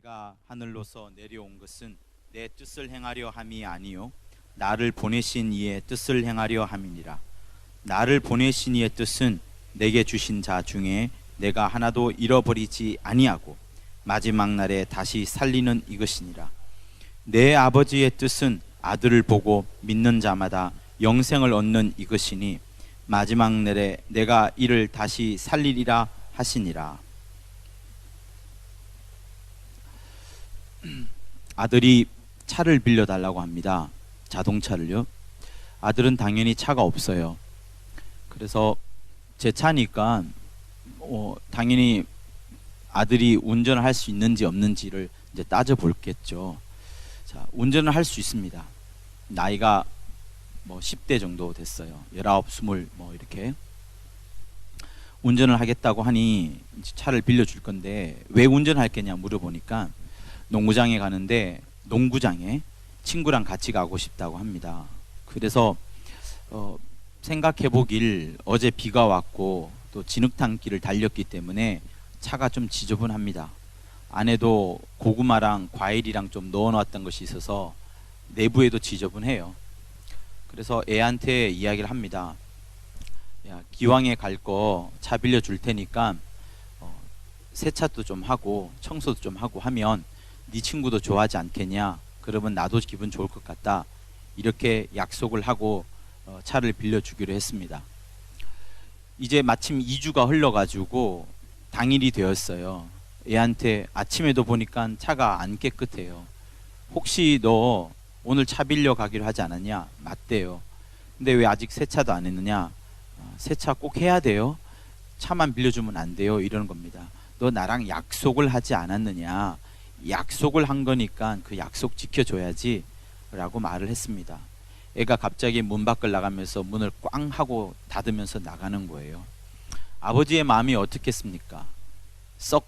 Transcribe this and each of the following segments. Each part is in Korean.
내가 하늘로서 내려온 것은 내 뜻을 행하려 함이 아니요 나를 보내신 이의 뜻을 행하려 함이니라. 나를 보내신 이의 뜻은 내게 주신 자 중에 내가 하나도 잃어버리지 아니하고 마지막 날에 다시 살리는 이것이니라. 내 아버지의 뜻은 아들을 보고 믿는 자마다 영생을 얻는 이것이니 마지막 날에 내가 이를 다시 살리리라 하시니라. 아들이 차를 빌려달라고 합니다. 자동차를요. 아들은 당연히 차가 없어요. 그래서 제 차니까 당연히 아들이 운전을 할 수 있는지 없는지를 이제 따져볼겠죠. 자, 운전을 할 수 있습니다. 나이가 10대 정도 됐어요. 19, 20 이렇게 운전을 하겠다고 하니 차를 빌려줄 건데 왜 운전할 거냐 물어보니까 농구장에 가는데 농구장에 친구랑 같이 가고 싶다고 합니다. 그래서 생각해보길 어제 비가 왔고 또 진흙탕길을 달렸기 때문에 차가 좀 지저분합니다. 안에도 고구마랑 과일이랑 좀 넣어놨던 것이 있어서 내부에도 지저분해요. 그래서 애한테 이야기를 합니다. 야, 기왕에 갈 거 차 빌려줄 테니까 세차도 좀 하고 청소도 좀 하고 하면 네 친구도 좋아하지 않겠냐? 그러면 나도 기분 좋을 것 같다. 이렇게 약속을 하고 차를 빌려주기로 했습니다. 이제 마침 2주가 흘러가지고 당일이 되었어요. 애한테 아침에도 보니까 차가 안 깨끗해요. 혹시 너 오늘 차 빌려 가기로 하지 않았냐? 맞대요. 근데 왜 아직 세차도 안 했느냐? 세차 꼭 해야 돼요. 차만 빌려주면 안 돼요. 이러는 겁니다. 너 나랑 약속을 하지 않았느냐? 약속을 한 거니까 그 약속 지켜줘야지 라고 말을 했습니다. 애가 갑자기 문 밖을 나가면서 문을 꽝 하고 닫으면서 나가는 거예요. 아버지의 마음이 어떻겠습니까? 썩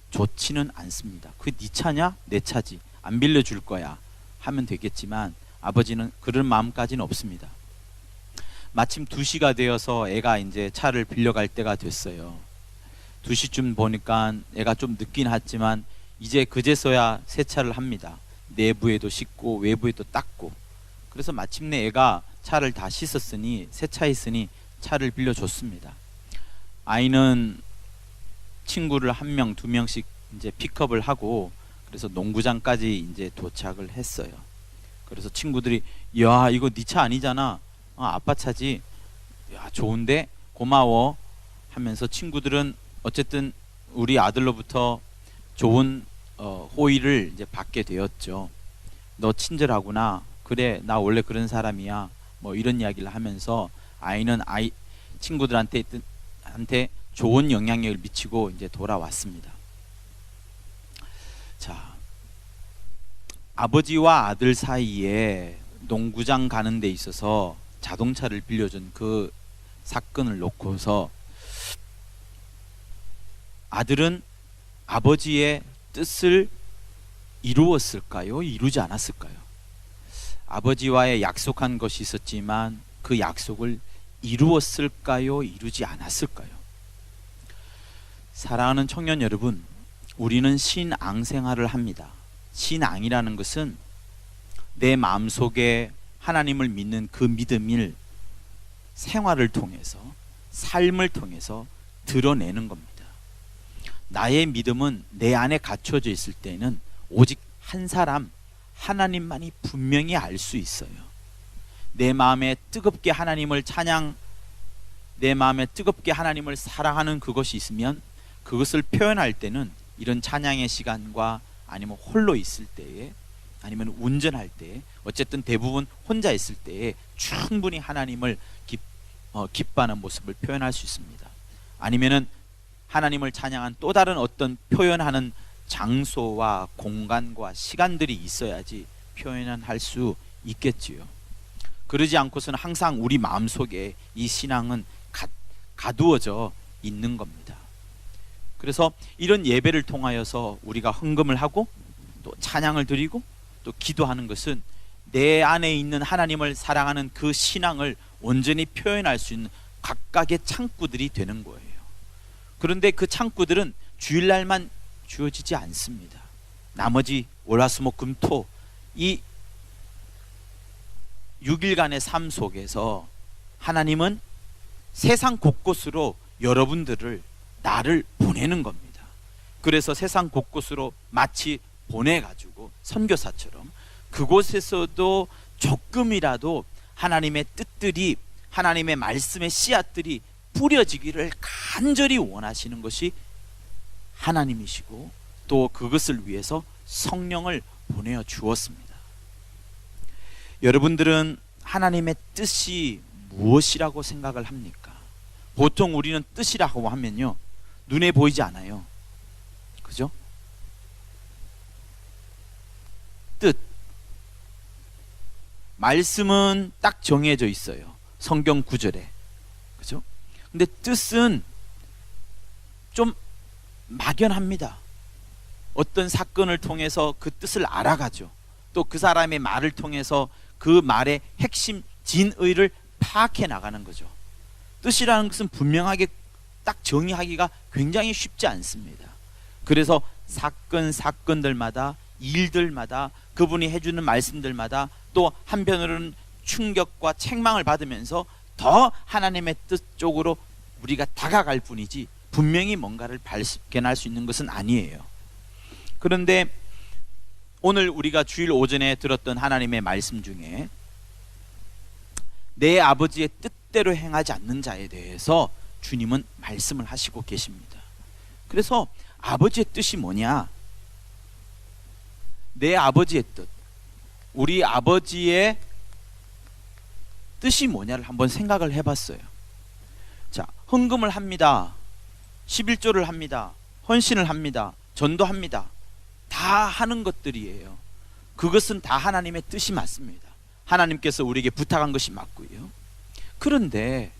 좋지는 않습니다. 그 네 차냐? 내 차지. 안 빌려줄 거야 하면 되겠지만 아버지는 그런 마음까지는 없습니다. 마침 2시가 되어서 애가 이제 차를 빌려갈 때가 됐어요. 2시쯤 보니까 애가 좀 늦긴 했지만 이제 그제서야 세차를 합니다. 내부에도 씻고 외부에도 닦고. 그래서 마침내 애가 차를 다 씻었으니 세차했으니 차를 빌려줬습니다. 아이는 친구를 1명, 2명씩 이제 픽업을 하고 그래서 농구장까지 이제 도착을 했어요. 그래서 친구들이 야 이거 네 차 아니잖아. 아빠 차지. 야 좋은데 고마워 하면서 친구들은 어쨌든 우리 아들로부터 좋은 호의를 이제 받게 되었죠. 너 친절하구나. 그래 나 원래 그런 사람이야. 이런 이야기를 하면서 아이는 친구들한테 좋은 영향력을 미치고 이제 돌아왔습니다. 자, 아버지와 아들 사이에 농구장 가는 데 있어서 자동차를 빌려준 그 사건을 놓고서 아들은 아버지의 뜻을 이루었을까요? 이루지 않았을까요? 아버지와의 약속한 것이 있었지만 그 약속을 이루었을까요? 이루지 않았을까요? 사랑하는 청년 여러분, 우리는 신앙 생활을 합니다. 신앙이라는 것은 내 마음속에 하나님을 믿는 그 믿음을 생활을 통해서 삶을 통해서 드러내는 겁니다. 나의 믿음은 내 안에 갖춰져 있을 때는 오직 한 사람 하나님만이 분명히 알 수 있어요. 내 마음에 뜨겁게 하나님을 내 마음에 뜨겁게 하나님을 사랑하는 그것이 있으면 그것을 표현할 때는 이런 찬양의 시간과 아니면 홀로 있을 때에 아니면 운전할 때 어쨌든 대부분 혼자 있을 때에 충분히 하나님을 기뻐하는 모습을 표현할 수 있습니다. 아니면은 하나님을 찬양한 또 다른 어떤 표현하는 장소와 공간과 시간들이 있어야지 표현을 할 수 있겠지요. 그러지 않고서는 항상 우리 마음속에 이 신앙은 가두어져 있는 겁니다. 그래서 이런 예배를 통하여서 우리가 헌금을 하고 또 찬양을 드리고 또 기도하는 것은 내 안에 있는 하나님을 사랑하는 그 신앙을 온전히 표현할 수 있는 각각의 창구들이 되는 거예요. 그런데 그 창구들은 주일날만 주어지지 않습니다. 나머지 월화수목금토 이 6일간의 삶 속에서 하나님은 세상 곳곳으로 여러분들을, 나를 보내는 겁니다. 그래서 세상 곳곳으로 마치 보내가지고 선교사처럼 그곳에서도 조금이라도 하나님의 뜻들이, 하나님의 말씀의 씨앗들이 뿌려지기를 간절히 원하시는 것이 하나님이시고, 또 그것을 위해서 성령을 보내어 주었습니다. 여러분들은 하나님의 뜻이 무엇이라고 생각을 합니까? 보통 우리는 뜻이라고 하면요, 눈에 보이지 않아요. 그죠? 뜻. 말씀은 딱 정해져 있어요. 성경 구절에. 그죠? 근데 뜻은 좀 막연합니다. 어떤 사건을 통해서 그 뜻을 알아가죠. 또 그 사람의 말을 통해서 그 말의 핵심 진의를 파악해 나가는 거죠. 뜻이라는 것은 분명하게 딱 정의하기가 굉장히 쉽지 않습니다. 그래서 사건들마다, 일들마다, 그분이 해주는 말씀들마다, 또 한편으로는 충격과 책망을 받으면서 더 하나님의 뜻 쪽으로 우리가 다가갈 뿐이지 분명히 뭔가를 발견할 수 있는 것은 아니에요. 그런데 오늘 우리가 주일 오전에 들었던 하나님의 말씀 중에 내 아버지의 뜻대로 행하지 않는 자에 대해서 주님은 말씀을 하시고 계십니다. 그래서 아버지의 뜻이 뭐냐? 내 아버지의 뜻, 우리 아버지의 뜻이 뭐냐를 한번 생각을 해봤어요. 자, 헌금을 합니다. 11조를 합니다. 헌신을 합니다. 전도합니다. 다 하는 것들이에요. 그것은 다 하나님의 뜻이 맞습니다. 하나님께서 우리에게 부탁한 것이 맞고요. 그런데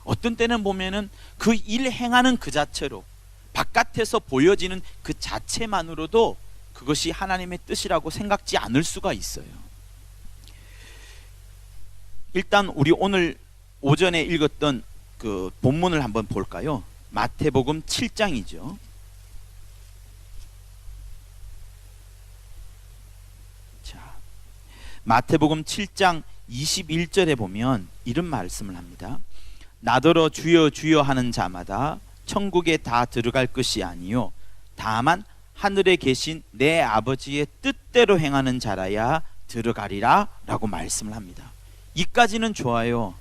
어떤 때는 보면은 그 일 행하는 그 자체로, 바깥에서 보여지는 그 자체만으로도 그것이 하나님의 뜻이라고 생각지 않을 수가 있어요. 일단 우리 오늘 오전에 읽었던 그 본문을 한번 볼까요? 마태복음 7장이죠. 자, 마태복음 7장 21절에 보면 이런 말씀을 합니다. 나더러 주여 주여 하는 자마다 천국에 다 들어갈 것이 아니요 다만 하늘에 계신 내 아버지의 뜻대로 행하는 자라야 들어가리라 라고 말씀을 합니다. 이까지는 좋아요.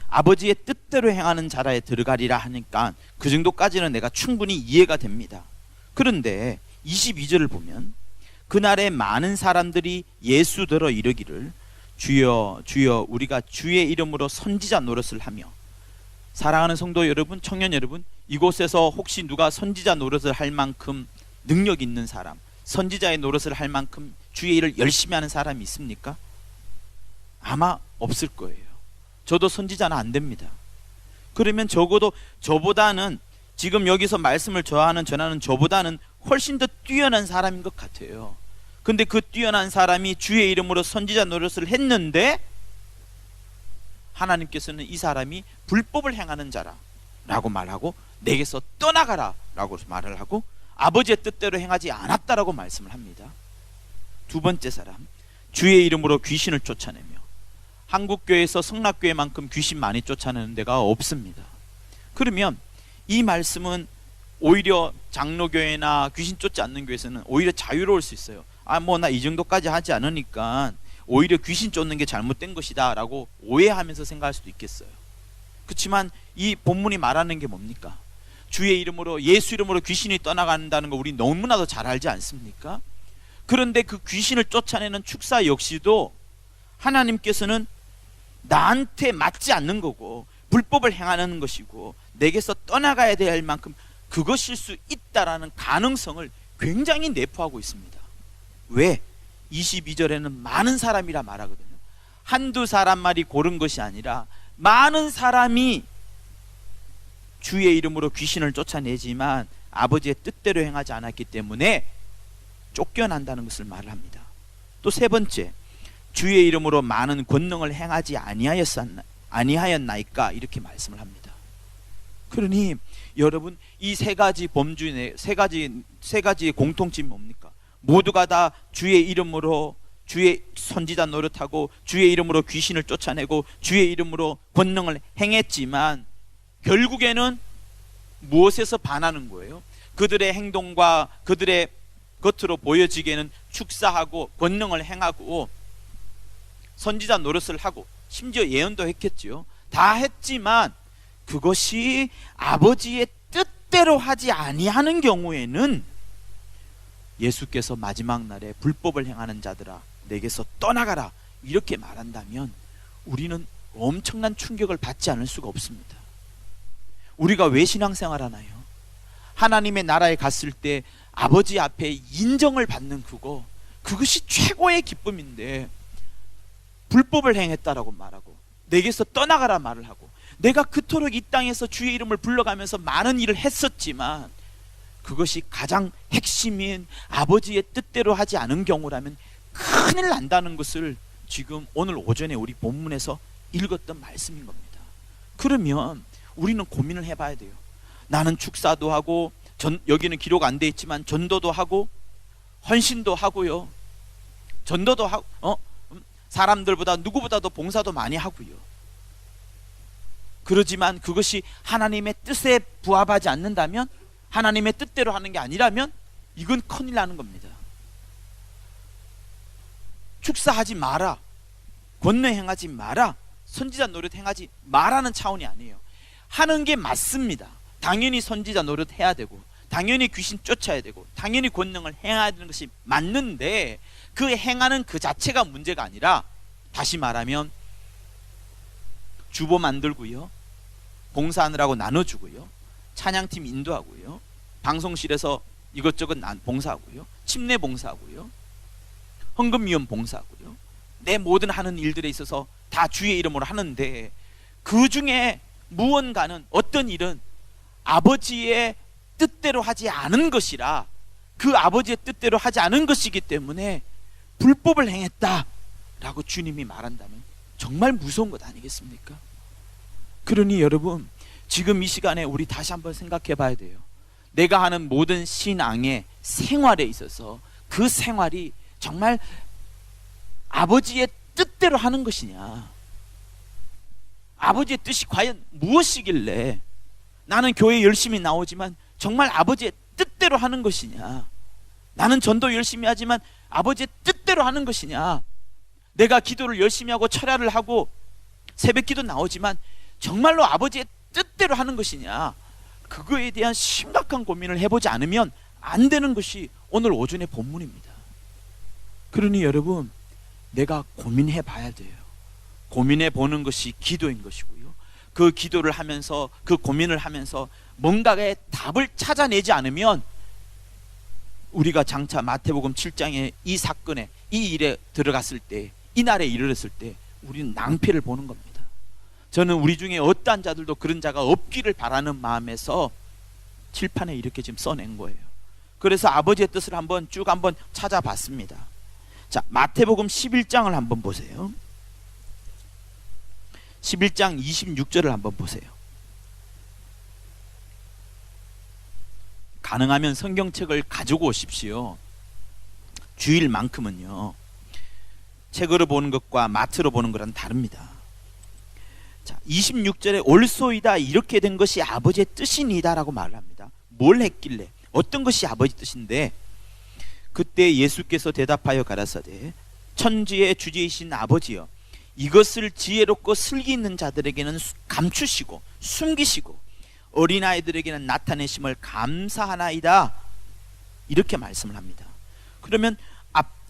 아버지의 뜻대로 행하는 자라에 들어가리라 하니까 그 정도까지는 내가 충분히 이해가 됩니다. 그런데 22절을 보면 그날에 많은 사람들이 예수더러 이르기를 주여 주여 우리가 주의 이름으로 선지자 노릇을 하며. 사랑하는 성도 여러분, 청년 여러분, 이곳에서 혹시 누가 선지자 노릇을 할 만큼 능력 있는 사람, 선지자의 노릇을 할 만큼 주의 일을 열심히 하는 사람이 있습니까? 아마 없을 거예요. 저도 선지자는 안 됩니다. 그러면 적어도 저보다는, 지금 여기서 말씀을 전하는 저보다는 훨씬 더 뛰어난 사람인 것 같아요. 근데 그 뛰어난 사람이 주의 이름으로 선지자 노릇을 했는데 하나님께서는 이 사람이 불법을 행하는 자라 라고 말하고 내게서 떠나가라 라고 말을 하고 아버지의 뜻대로 행하지 않았다라고 말씀을 합니다. 두 번째 사람, 주의 이름으로 귀신을 쫓아내며. 한국교회에서 성락교회만큼 귀신 많이 쫓아내는 데가 없습니다. 그러면 이 말씀은 오히려 장로교회나 귀신 쫓지 않는 교회에서는 오히려 자유로울 수 있어요. 뭐 나 이 정도까지 하지 않으니까 오히려 귀신 쫓는 게 잘못된 것이다 라고 오해하면서 생각할 수도 있겠어요. 그렇지만 이 본문이 말하는 게 뭡니까? 주의 이름으로, 예수 이름으로 귀신이 떠나간다는 거 우리 너무나도 잘 알지 않습니까? 그런데 그 귀신을 쫓아내는 축사 역시도 하나님께서는 나한테 맞지 않는 거고 불법을 행하는 것이고 내게서 떠나가야 될 만큼 그것일 수 있다라는 가능성을 굉장히 내포하고 있습니다. 왜? 22절에는 많은 사람이라 말하거든요. 한두 사람만이 고른 것이 아니라 많은 사람이 주의 이름으로 귀신을 쫓아내지만 아버지의 뜻대로 행하지 않았기 때문에 쫓겨난다는 것을 말을 합니다. 또 세 번째, 주의 이름으로 많은 권능을 행하지 아니하였나이까 이렇게 말씀을 합니다. 그러니 여러분, 이 세 가지 범주의 세 가지의 공통점이 뭡니까? 모두가 다 주의 이름으로 주의 선지자 노릇하고 주의 이름으로 귀신을 쫓아내고 주의 이름으로 권능을 행했지만 결국에는 무엇에서 반하는 거예요? 그들의 행동과 그들의 겉으로 보여지기에는 축사하고 권능을 행하고 선지자 노릇을 하고 심지어 예언도 했겠지요. 다 했지만 그것이 아버지의 뜻대로 하지 아니하는 경우에는 예수께서 마지막 날에 불법을 행하는 자들아 내게서 떠나가라 이렇게 말한다면 우리는 엄청난 충격을 받지 않을 수가 없습니다. 우리가 왜 신앙생활 하나요? 하나님의 나라에 갔을 때 아버지 앞에 인정을 받는 그것이 최고의 기쁨인데 불법을 행했다라고 말하고 내게서 떠나가라 말을 하고 내가 그토록 이 땅에서 주의 이름을 불러가면서 많은 일을 했었지만 그것이 가장 핵심인 아버지의 뜻대로 하지 않은 경우라면 큰일 난다는 것을 지금 오늘 오전에 우리 본문에서 읽었던 말씀인 겁니다. 그러면 우리는 고민을 해봐야 돼요. 나는 축사도 하고 여기는 기록 안 돼 있지만 전도도 하고 헌신도 하고요, 전도도 하고 사람들보다 누구보다도 봉사도 많이 하고요. 그러지만 그것이 하나님의 뜻에 부합하지 않는다면, 하나님의 뜻대로 하는 게 아니라면 이건 큰일 나는 겁니다. 축사하지 마라, 권능 행하지 마라, 선지자 노릇 행하지 마라는 차원이 아니에요. 하는 게 맞습니다. 당연히 선지자 노릇 해야 되고 당연히 귀신 쫓아야 되고 당연히 권능을 행해야 되는 것이 맞는데 그 행하는 그 자체가 문제가 아니라, 다시 말하면 주보 만들고요, 봉사하느라고 나눠주고요, 찬양팀 인도하고요, 방송실에서 이것저것 봉사하고요, 침례 봉사하고요, 헌금위원 봉사하고요, 내 모든 하는 일들에 있어서 다 주의 이름으로 하는데 그 중에 무언가는, 어떤 일은 아버지의 뜻대로 하지 않은 것이라, 그 아버지의 뜻대로 하지 않은 것이기 때문에 불법을 행했다라고 주님이 말한다면 정말 무서운 것 아니겠습니까? 그러니 여러분, 지금 이 시간에 우리 다시 한번 생각해 봐야 돼요. 내가 하는 모든 신앙의 생활에 있어서 그 생활이 정말 아버지의 뜻대로 하는 것이냐, 아버지의 뜻이 과연 무엇이길래 나는 교회 열심히 나오지만 정말 아버지의 뜻대로 하는 것이냐, 나는 전도 열심히 하지만 아버지의 뜻대로 하는 것이냐, 내가 기도를 열심히 하고 철야를 하고 새벽기도 나오지만 정말로 아버지의 뜻대로 하는 것이냐, 그거에 대한 심각한 고민을 해보지 않으면 안 되는 것이 오늘 오전의 본문입니다. 그러니 여러분, 내가 고민해 봐야 돼요. 고민해 보는 것이 기도인 것이고요, 그 기도를 하면서, 그 고민을 하면서 뭔가의 답을 찾아내지 않으면 우리가 장차 마태복음 7장의 이 사건에, 이 일에 들어갔을 때, 이 날에 이르렀을 때 우리는 낭패를 보는 겁니다. 저는 우리 중에 어떠한 자들도 그런 자가 없기를 바라는 마음에서 칠판에 이렇게 지금 써낸 거예요. 그래서 아버지의 뜻을 쭉 한번 찾아봤습니다. 자, 마태복음 11장을 한번 보세요. 11장 26절을 한번 보세요. 가능하면 성경책을 가지고 오십시오. 주일만큼은요, 책으로 보는 것과 마트로 보는 거랑 다릅니다. 자, 26절에 올소이다, 이렇게 된 것이 아버지의 뜻이니다 라고 말을 합니다. 뭘 했길래, 어떤 것이 아버지 뜻인데, 그때 예수께서 대답하여 가라사대, 천지의 주제이신 아버지여, 이것을 지혜롭고 슬기 있는 자들에게는 감추시고 숨기시고 어린아이들에게는 나타내심을 감사하나이다, 이렇게 말씀을 합니다. 그러면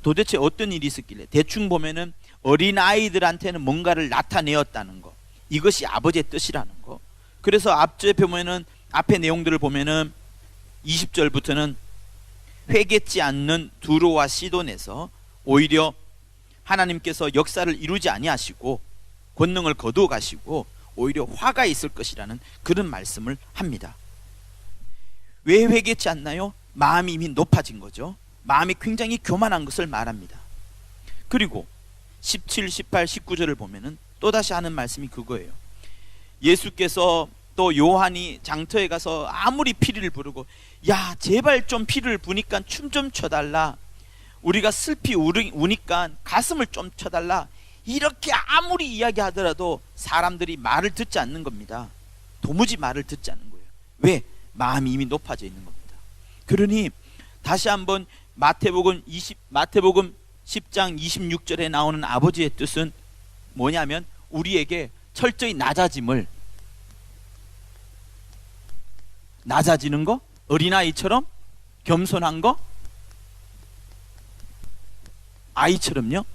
도대체 어떤 일이 있었길래, 대충 보면은 어린아이들한테는 뭔가를 나타내었다는 거, 이것이 아버지의 뜻이라는 거. 그래서 앞에 보면은, 앞에 내용들을 보면은 20절부터는 회개치 않는 두로와 시돈에서 오히려 하나님께서 역사를 이루지 아니하시고 권능을 거두어 가시고 오히려 화가 있을 것이라는 그런 말씀을 합니다. 왜 회개치 않나요? 마음이 이미 높아진 거죠. 마음이 굉장히 교만한 것을 말합니다. 그리고 17, 18, 19절을 보면은 또다시 하는 말씀이 그거예요. 예수께서 또 요한이 장터에 가서 아무리 피리를 부르고, 야 제발 좀 피리를 부니까 춤 좀 춰달라, 우리가 슬피 우니까 가슴을 좀 쳐달라, 이렇게 아무리 이야기하더라도 사람들이 말을 듣지 않는 겁니다. 도무지 말을 듣지 않는 거예요. 왜? 마음이 이미 높아져 있는 겁니다. 그러니 다시 한번 마태복음 10장 26절에 나오는 아버지의 뜻은 뭐냐면, 우리에게 철저히 낮아지는 거, 어린아이처럼 겸손한 거, 아이처럼요,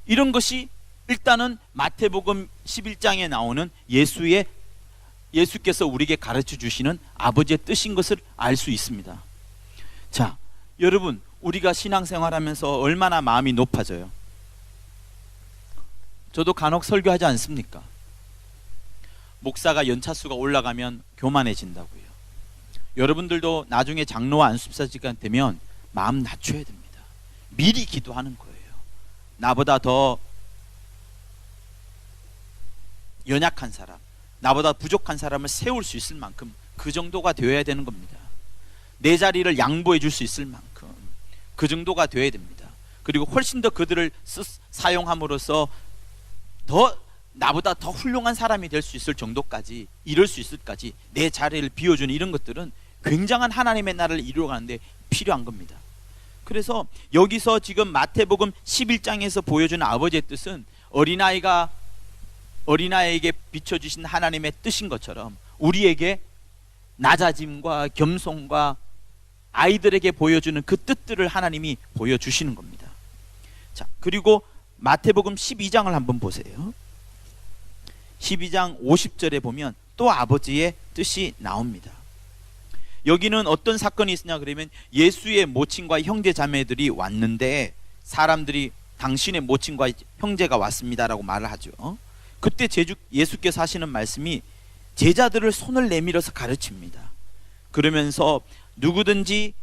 이런 것이 일단은 마태복음 11장에 나오는 예수께서 우리에게 가르쳐 주시는 아버지의 뜻인 것을 알 수 있습니다. 자, 여러분, 우리가 신앙생활하면서 얼마나 마음이 높아져요? 저도 간혹 설교하지 않습니까? 목사가 연차수가 올라가면 교만해진다고요. 여러분들도 나중에 장로와 안수사지가 되면 마음 낮춰야 됩니다. 미리 기도하는 거예요. 나보다 더 연약한 사람, 나보다 부족한 사람을 세울 수 있을 만큼 그 정도가 되어야 되는 겁니다. 내 자리를 양보해 줄 수 있을 만큼 그 정도가 되어야 됩니다. 그리고 훨씬 더 그들을 사용함으로써 나보다 더 훌륭한 사람이 될 수 있을 정도까지, 이룰 수 있을까지 내 자리를 비워주는 이런 것들은 굉장한 하나님의 나라를 이루어가는데 필요한 겁니다. 그래서 여기서 지금 마태복음 11장에서 보여주는 아버지의 뜻은 어린아이에게 비춰주신 하나님의 뜻인 것처럼 우리에게 낮아짐과 겸손과 아이들에게 보여주는 그 뜻들을 하나님이 보여주시는 겁니다. 자, 그리고 마태복음 12장을 한번 보세요. 12장 50절에 보면 또 아버지의 뜻이 나옵니다. 여기는 어떤 사건이 있으냐 그러면, 예수의 모친과 형제 자매들이 왔는데 사람들이 당신의 모친과 형제가 왔습니다라고 말을 하죠. 그때 예수께서 하시는 말씀이 제자들을 손을 내밀어서 가르칩니다. 그러면서 누구든지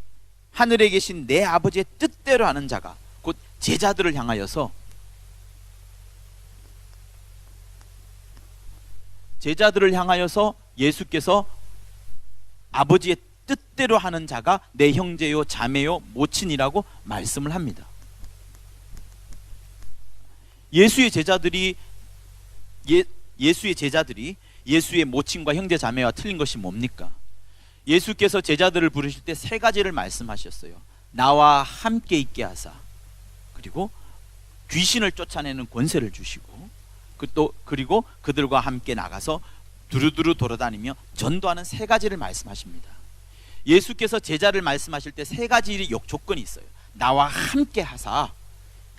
하늘에 계신 내 아버지의 뜻대로 하는 자가, 곧 제자들을 향하여서 예수께서 아버지의 뜻대로 하는 자가 내 형제요 자매요 모친이라고 말씀을 합니다. 예수의 제자들이 예수의 모친과 형제 자매와 틀린 것이 뭡니까? 예수께서 제자들을 부르실 때 세 가지를 말씀하셨어요. 나와 함께 있게 하사, 그리고 귀신을 쫓아내는 권세를 주시고, 그리고 그들과 함께 나가서 두루두루 돌아다니며 전도하는 세 가지를 말씀하십니다. 예수께서 제자를 말씀하실 때 세 가지 조건이 있어요. 나와 함께 하사,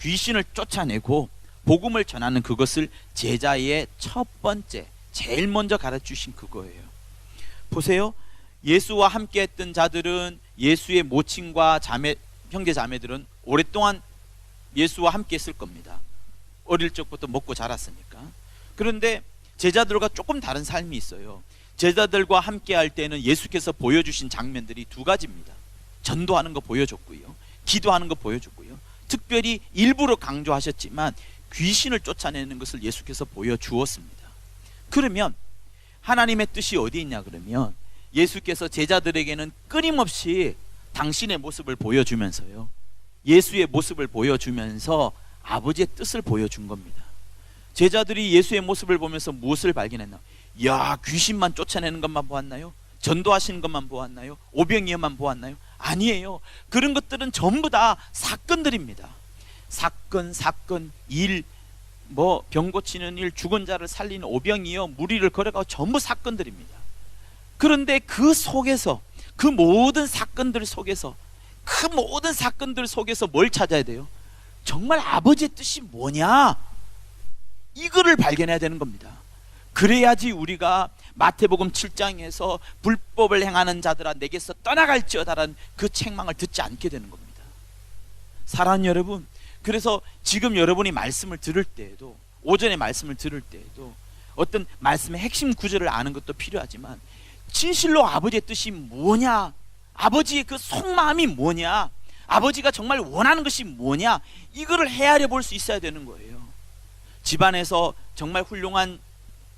귀신을 쫓아내고 복음을 전하는 그것을 제자의 첫 번째, 제일 먼저 가르쳐주신 그거예요. 보세요. 예수와 함께 했던 자들은, 예수의 모친과 형제 자매들은 오랫동안 예수와 함께 했을 겁니다. 어릴 적부터 먹고 자랐으니까. 그런데 제자들과 조금 다른 삶이 있어요. 제자들과 함께 할 때는 예수께서 보여주신 장면들이 두 가지입니다. 전도하는 거 보여줬고요, 기도하는 거 보여줬고요, 특별히 일부러 강조하셨지만 귀신을 쫓아내는 것을 예수께서 보여주었습니다. 그러면 하나님의 뜻이 어디 있냐 그러면, 예수께서 제자들에게는 끊임없이 당신의 모습을 보여주면서요, 예수의 모습을 보여주면서 아버지의 뜻을 보여준 겁니다. 제자들이 예수의 모습을 보면서 무엇을 발견했나? 야, 귀신만 쫓아내는 것만 보았나요? 전도하시는 것만 보았나요? 오병이어만 보았나요? 아니에요. 그런 것들은 전부 다 사건들입니다. 사건, 일, 병 고치는 일, 죽은 자를 살리는 오병이어, 무리를 걸어가고 전부 사건들입니다. 그런데 그 속에서, 그 모든 사건들 속에서 뭘 찾아야 돼요? 정말 아버지의 뜻이 뭐냐? 이거를 발견해야 되는 겁니다. 그래야지 우리가 마태복음 7장에서 불법을 행하는 자들아 내게서 떠나갈지어다라는 그 책망을 듣지 않게 되는 겁니다. 사랑하는 여러분, 그래서 지금 여러분이 말씀을 들을 때에도, 오전에 말씀을 들을 때에도 어떤 말씀의 핵심 구절을 아는 것도 필요하지만, 진실로 아버지의 뜻이 뭐냐, 아버지의 그 속마음이 뭐냐, 아버지가 정말 원하는 것이 뭐냐, 이거를 헤아려 볼 수 있어야 되는 거예요. 집안에서 정말 훌륭한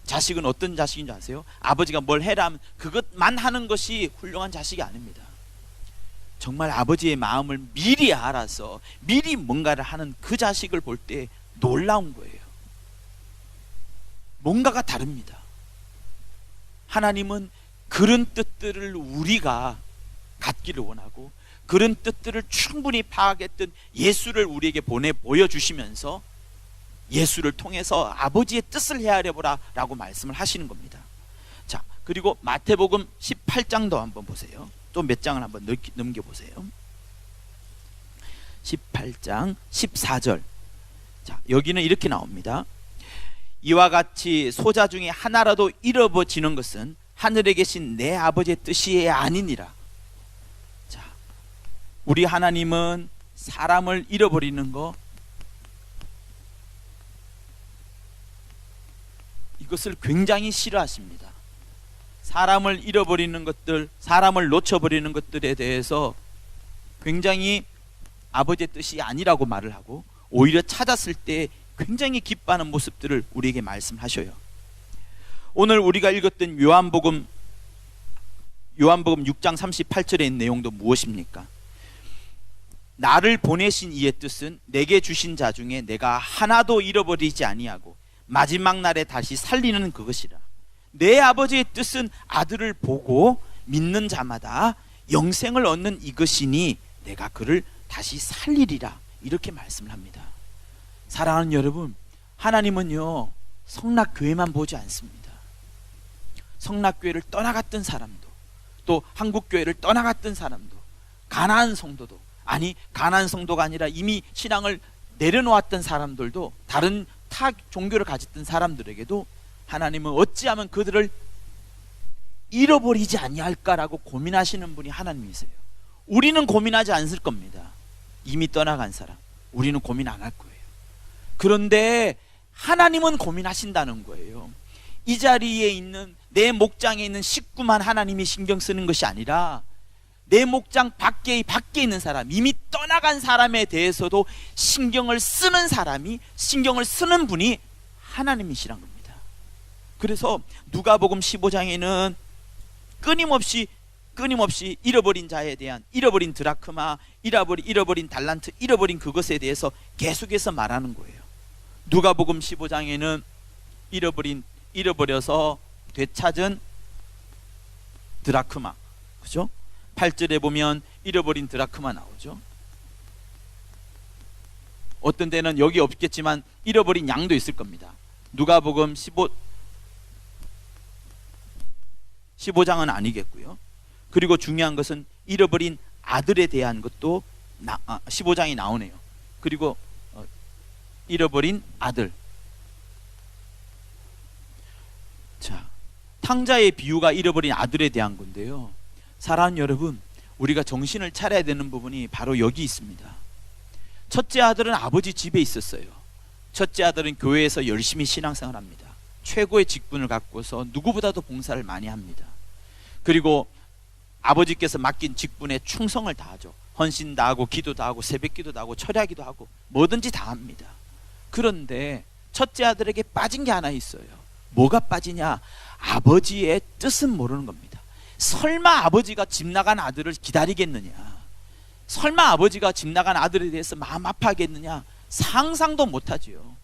자식은 어떤 자식인 줄 아세요? 아버지가 뭘 해라 하면 그것만 하는 것이 훌륭한 자식이 아닙니다. 정말 아버지의 마음을 미리 알아서 미리 뭔가를 하는 그 자식을 볼 때 놀라운 거예요. 뭔가가 다릅니다. 하나님은 그런 뜻들을 우리가 갖기를 원하고 그런 뜻들을 충분히 파악했던 예수를 우리에게 보여주시면서 예수를 통해서 아버지의 뜻을 헤아려보라 라고 말씀을 하시는 겁니다. 자, 그리고 마태복음 18장도 한번 보세요. 또 몇 장을 한번 넘겨보세요. 18장 14절. 자, 여기는 이렇게 나옵니다. 이와 같이 소자 중에 하나라도 잃어버지는 것은 하늘에 계신 내 아버지의 뜻이 아니니라. 자, 우리 하나님은 사람을 잃어버리는 거, 이것을 굉장히 싫어하십니다. 사람을 잃어버리는 것들, 사람을 놓쳐버리는 것들에 대해서 굉장히 아버지의 뜻이 아니라고 말을 하고 오히려 찾았을 때 굉장히 기뻐하는 모습들을 우리에게 말씀하셔요. 오늘 우리가 읽었던 요한복음 6장 38절에 있는 내용도 무엇입니까? 나를 보내신 이의 뜻은 내게 주신 자 중에 내가 하나도 잃어버리지 아니하고 마지막 날에 다시 살리는 그것이라. 내 아버지의 뜻은 아들을 보고 믿는 자마다 영생을 얻는 이것이니 내가 그를 다시 살리리라. 이렇게 말씀을 합니다. 사랑하는 여러분, 하나님은요 성락교회만 보지 않습니다. 성락교회를 떠나갔던 사람도, 또 한국교회를 떠나갔던 사람도, 가나안 성도도, 아니 가나안 성도가 아니라 이미 신앙을 내려놓았던 사람들도, 다른 타 종교를 가졌던 사람들에게도 하나님은 어찌하면 그들을 잃어버리지 아니할까라고 고민하시는 분이 하나님이세요. 우리는 고민하지 않을 겁니다. 이미 떠나간 사람, 우리는 고민 안 할 거예요. 그런데 하나님은 고민하신다는 거예요. 이 자리에 있는 내 목장에 있는 식구만 하나님이 신경 쓰는 것이 아니라 내 목장 밖에 있는 사람, 이미 떠나간 사람에 대해서도 신경을 쓰는 사람이, 신경을 쓰는 분이 하나님이시란 겁니다. 그래서 누가복음 15장에는 끊임없이 잃어버린 자에 대한, 잃어버린 드라크마, 잃어버린 달란트, 잃어버린 그것에 대해서 계속해서 말하는 거예요. 누가복음 15장에는 잃어버려서 되찾은 드라크마, 그죠? 8절에 보면 잃어버린 드라크마 나오죠. 어떤 데는 여기 없겠지만 잃어버린 양도 있을 겁니다. 누가복음 15장은 아니겠고요. 그리고 중요한 것은 잃어버린 아들에 대한 것도 15장이 나오네요. 그리고 잃어버린 아들. 자, 탕자의 비유가 잃어버린 아들에 대한 건데요. 사랑하는 여러분, 우리가 정신을 차려야 되는 부분이 바로 여기 있습니다. 첫째 아들은 아버지 집에 있었어요. 첫째 아들은 교회에서 열심히 신앙생활합니다. 최고의 직분을 갖고서 누구보다도 봉사를 많이 합니다. 그리고 아버지께서 맡긴 직분에 충성을 다하죠. 헌신 다하고 기도 다하고 새벽 기도 다하고 철야기도 하고 뭐든지 다 합니다. 그런데 첫째 아들에게 빠진 게 하나 있어요. 뭐가 빠지냐? 아버지의 뜻은 모르는 겁니다. 설마 아버지가 집 나간 아들을 기다리겠느냐? 설마 아버지가 집 나간 아들에 대해서 마음 아파하겠느냐? 상상도 못하지요.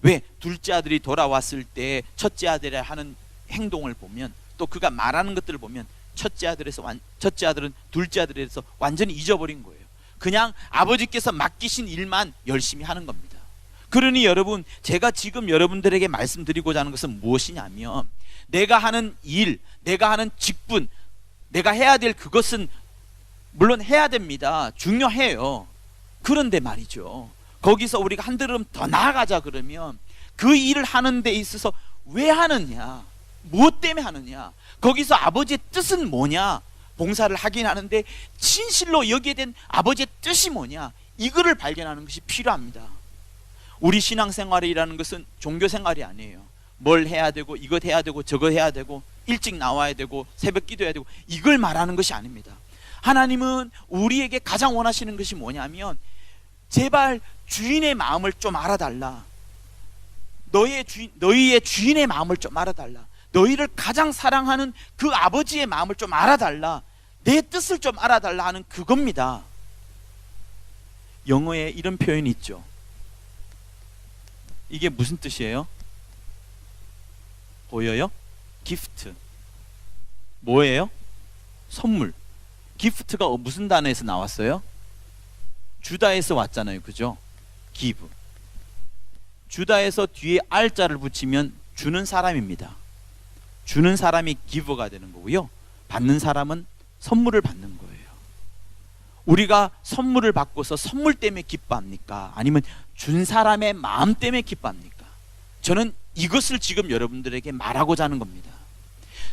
왜? 둘째 아들이 돌아왔을 때 첫째 아들이 하는 행동을 보면, 또 그가 말하는 것들을 보면 첫째 아들은 둘째 아들에서 완전히 잊어버린 거예요. 그냥 아버지께서 맡기신 일만 열심히 하는 겁니다. 그러니 여러분, 제가 지금 여러분들에게 말씀드리고자 하는 것은 무엇이냐면, 내가 하는 일, 내가 하는 직분, 내가 해야 될 그것은 물론 해야 됩니다. 중요해요. 그런데 말이죠, 거기서 우리가 한 걸음 더 나아가자 그러면 그 일을 하는 데 있어서 왜 하느냐, 무엇 때문에 하느냐, 거기서 아버지의 뜻은 뭐냐, 봉사를 하긴 하는데 진실로 여기에 된 아버지의 뜻이 뭐냐, 이거를 발견하는 것이 필요합니다. 우리 신앙생활이라는 것은 종교생활이 아니에요. 뭘 해야 되고 이것 해야 되고 저것 해야 되고 일찍 나와야 되고 새벽 기도해야 되고 이걸 말하는 것이 아닙니다. 하나님은 우리에게 가장 원하시는 것이 뭐냐면, 제발 주인의 마음을 좀 알아달라. 너희의 주인의 마음을 좀 알아달라. 너희를 가장 사랑하는 그 아버지의 마음을 좀 알아달라. 내 뜻을 좀 알아달라 하는 그겁니다. 영어에 이런 표현이 있죠. 이게 무슨 뜻이에요? 보여요? 기프트. 뭐예요? 선물. 기프트가 무슨 단어에서 나왔어요? 주다에서 왔잖아요. 그죠? give. 주다에서 뒤에 R자를 붙이면 주는 사람입니다. 주는 사람이 giver가 되는 거고요. 받는 사람은 선물을 받는 거예요. 우리가 선물을 받고서 선물 때문에 기뻐합니까? 아니면 준 사람의 마음 때문에 기뻐합니까? 저는 이것을 지금 여러분들에게 말하고자 하는 겁니다.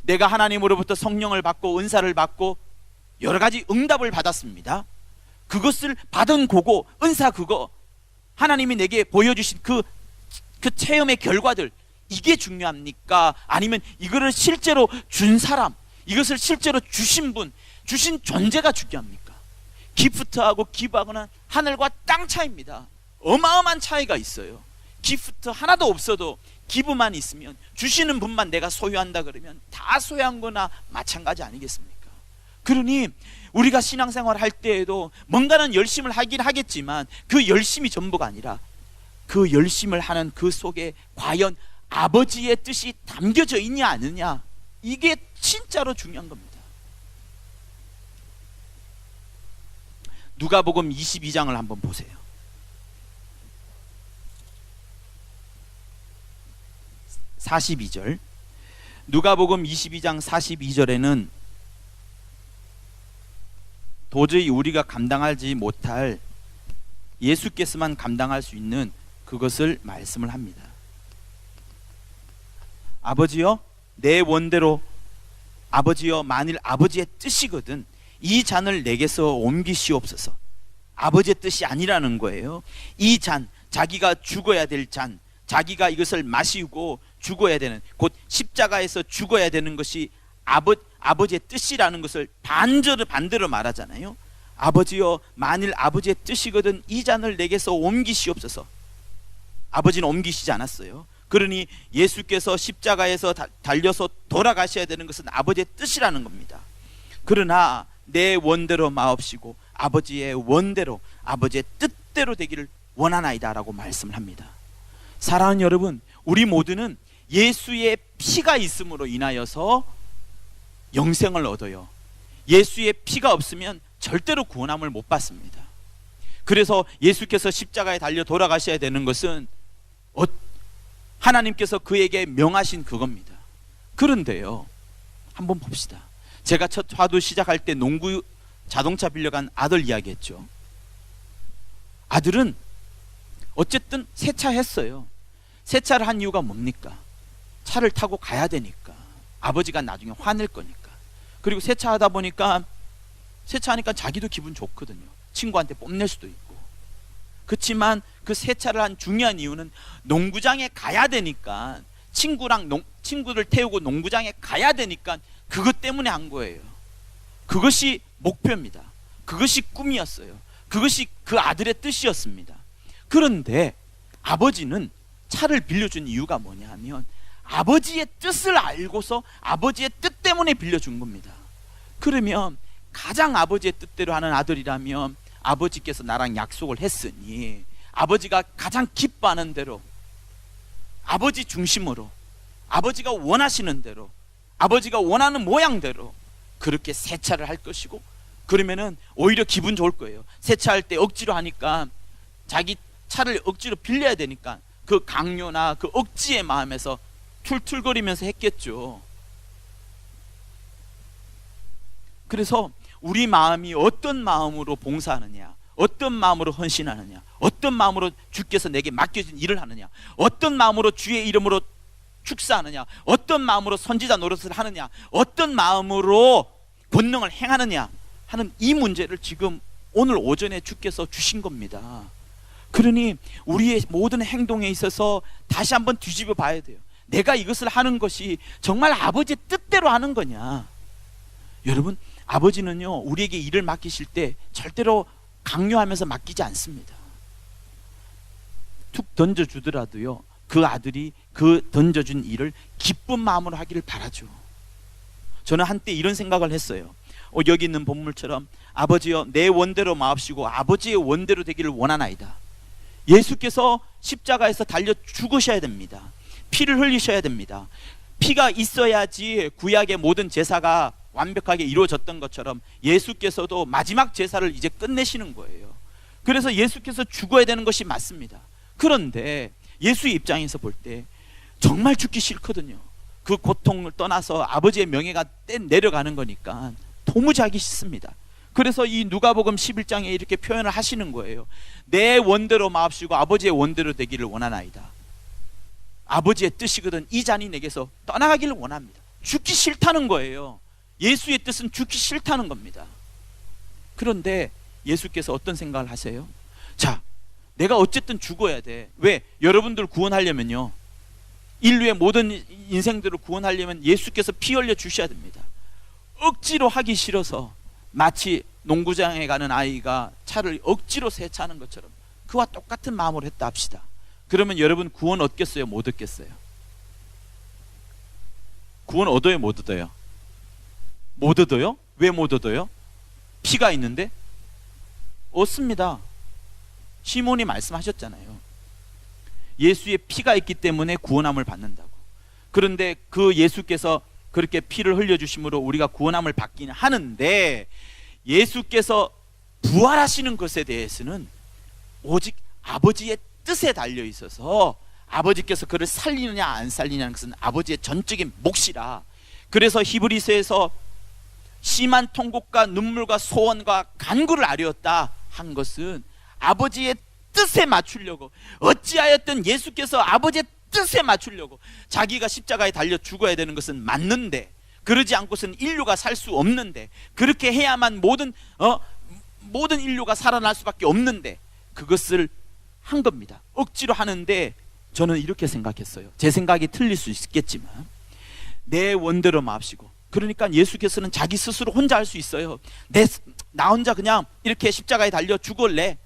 내가 하나님으로부터 성령을 받고 은사를 받고 여러 가지 응답을 받았습니다. 그것을 받은 거고 은사 그거 하나님이 내게 보여주신 그 체험의 결과들 이게 중요합니까? 아니면 이거를 실제로 준 사람, 이것을 실제로 주신 분, 주신 존재가 중요합니까? 기프트하고 기브하고는 하늘과 땅 차이입니다. 어마어마한 차이가 있어요. 기프트 하나도 없어도 기브만 있으면, 주시는 분만 내가 소유한다 그러면 다 소유한 거나 마찬가지 아니겠습니까? 그러니 우리가 신앙생활 할 때에도 뭔가는 열심을 하긴 하겠지만 그 열심이 전부가 아니라 그 열심을 하는 그 속에 과연 아버지의 뜻이 담겨져 있냐 아니냐, 이게 진짜로 중요한 겁니다. 누가복음 22장을 한번 보세요. (42절) 누가복음 22장 42절에는 도저히 우리가 감당하지 못할, 예수께서만 감당할 수 있는 그것을 말씀을 합니다. 아버지여 내 원대로, 아버지여 만일 아버지의 뜻이거든 이 잔을 내게서 옮기시옵소서. 아버지의 뜻이 아니라는 거예요. 이 잔, 자기가 죽어야 될 잔, 자기가 이것을 마시고 죽어야 되는, 곧 십자가에서 죽어야 되는 것이 아버지의 뜻이라는 것을 반대로 말하잖아요. 아버지여 만일 아버지의 뜻이거든 이 잔을 내게서 옮기시옵소서. 아버지는 옮기시지 않았어요. 그러니 예수께서 십자가에서 달려서 돌아가셔야 되는 것은 아버지의 뜻이라는 겁니다. 그러나 내 원대로 마옵시고 아버지의 원대로, 아버지의 뜻대로 되기를 원하나이다 라고 말씀을 합니다. 사랑하는 여러분, 우리 모두는 예수의 피가 있음으로 인하여서 영생을 얻어요. 예수의 피가 없으면 절대로 구원함을 못 받습니다. 그래서 예수께서 십자가에 달려 돌아가셔야 되는 것은 하나님께서 그에게 명하신 그겁니다. 그런데요, 한번 봅시다. 제가 첫 화두 시작할 때 농구 자동차 빌려간 아들 이야기했죠. 아들은 어쨌든 세차했어요. 세차를 한 이유가 뭡니까? 차를 타고 가야 되니까. 아버지가 나중에 화낼 거니까. 그리고 세차하다 보니까, 세차하니까 자기도 기분 좋거든요. 친구한테 뽐낼 수도 있고. 그렇지만 그 세차를 한 중요한 이유는 농구장에 가야 되니까, 친구를 태우고 농구장에 가야 되니까 그것 때문에 한 거예요. 그것이 목표입니다. 그것이 꿈이었어요. 그것이 그 아들의 뜻이었습니다. 그런데 아버지는 차를 빌려준 이유가 뭐냐 하면 아버지의 뜻을 알고서 아버지의 뜻 때문에 빌려준 겁니다. 그러면 가장 아버지의 뜻대로 하는 아들이라면 아버지께서 나랑 약속을 했으니 아버지가 가장 기뻐하는 대로, 아버지 중심으로, 아버지가 원하시는 대로, 아버지가 원하는 모양대로 그렇게 세차를 할 것이고, 그러면은 오히려 기분 좋을 거예요. 세차할 때 억지로 하니까, 자기 차를 억지로 빌려야 되니까 그 강요나 그 억지의 마음에서 툴툴거리면서 했겠죠. 그래서 우리 마음이 어떤 마음으로 봉사하느냐, 어떤 마음으로 헌신하느냐, 어떤 마음으로 주께서 내게 맡겨진 일을 하느냐, 어떤 마음으로 주의 이름으로 축사하느냐, 어떤 마음으로 선지자 노릇을 하느냐, 어떤 마음으로 본능을 행하느냐 하는 이 문제를 지금 오늘 오전에 주께서 주신 겁니다. 그러니 우리의 모든 행동에 있어서 다시 한번 뒤집어 봐야 돼요. 내가 이것을 하는 것이 정말 아버지의 뜻대로 하는 거냐. 여러분, 아버지는요 우리에게 일을 맡기실 때 절대로 강요하면서 맡기지 않습니다. 툭 던져주더라도요 그 아들이 그 던져준 일을 기쁜 마음으로 하기를 바라죠. 저는 한때 이런 생각을 했어요. 여기 있는 본물처럼 아버지여 내 원대로 마옵시고 아버지의 원대로 되기를 원하나이다. 예수께서 십자가에서 달려 죽으셔야 됩니다. 피를 흘리셔야 됩니다. 피가 있어야지 구약의 모든 제사가 완벽하게 이루어졌던 것처럼 예수께서도 마지막 제사를 이제 끝내시는 거예요. 그래서 예수께서 죽어야 되는 것이 맞습니다. 그런데 예수의 입장에서 볼 때 정말 죽기 싫거든요. 그 고통을 떠나서 아버지의 명예가 내려가는 거니까 도무지 하기 싫습니다. 그래서 이 누가복음 11장에 이렇게 표현을 하시는 거예요. 내 원대로 마옵시고 아버지의 원대로 되기를 원하나이다. 아버지의 뜻이거든 이 잔이 내게서 떠나가기를 원합니다. 죽기 싫다는 거예요. 예수의 뜻은 죽기 싫다는 겁니다. 그런데 예수께서 어떤 생각을 하세요? 자, 내가 어쨌든 죽어야 돼. 왜? 여러분들 구원하려면요, 인류의 모든 인생들을 구원하려면 예수께서 피 흘려 주셔야 됩니다. 억지로 하기 싫어서 마치 농구장에 가는 아이가 차를 억지로 세차하는 것처럼 그와 똑같은 마음으로 했다 합시다. 그러면 여러분 구원 얻겠어요? 못 얻겠어요? 구원 얻어요? 못 얻어요? 못 얻어요? 왜 못 얻어요? 피가 있는데? 얻습니다. 시몬이 말씀하셨잖아요. 예수의 피가 있기 때문에 구원함을 받는다고. 그런데 그 예수께서 그렇게 피를 흘려주심으로 우리가 구원함을 받기는 하는데, 예수께서 부활하시는 것에 대해서는 오직 아버지의 뜻에 달려 있어서 아버지께서 그를 살리느냐 안 살리냐는 것은 아버지의 전적인 몫이라. 그래서 히브리서에서 심한 통곡과 눈물과 소원과 간구를 아뢰었다 한 것은 아버지의 뜻에 맞추려고, 어찌하였든 예수께서 아버지의 뜻에 맞추려고 자기가 십자가에 달려 죽어야 되는 것은 맞는데, 그러지 않고서는 인류가 살 수 없는데, 그렇게 해야만 모든 인류가 살아날 수밖에 없는데 그것을 한 겁니다. 억지로 하는데 저는 이렇게 생각했어요. 제 생각이 틀릴 수 있겠지만 내 원대로 마옵시고, 그러니까 예수께서는 자기 스스로 혼자 할 수 있어요. 나 혼자 그냥 이렇게 십자가에 달려 죽을래,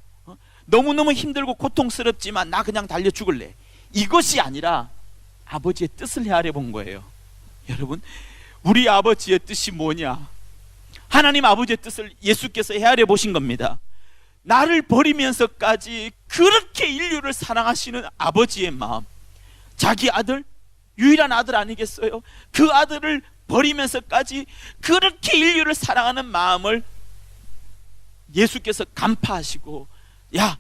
너무너무 힘들고 고통스럽지만 나 그냥 달려 죽을래, 이것이 아니라 아버지의 뜻을 헤아려 본 거예요. 여러분, 우리 아버지의 뜻이 뭐냐? 하나님 아버지의 뜻을 예수께서 헤아려 보신 겁니다. 나를 버리면서까지 그렇게 인류를 사랑하시는 아버지의 마음, 자기 아들, 유일한 아들 아니겠어요? 그 아들을 버리면서까지 그렇게 인류를 사랑하는 마음을 예수께서 간파하시고, 야,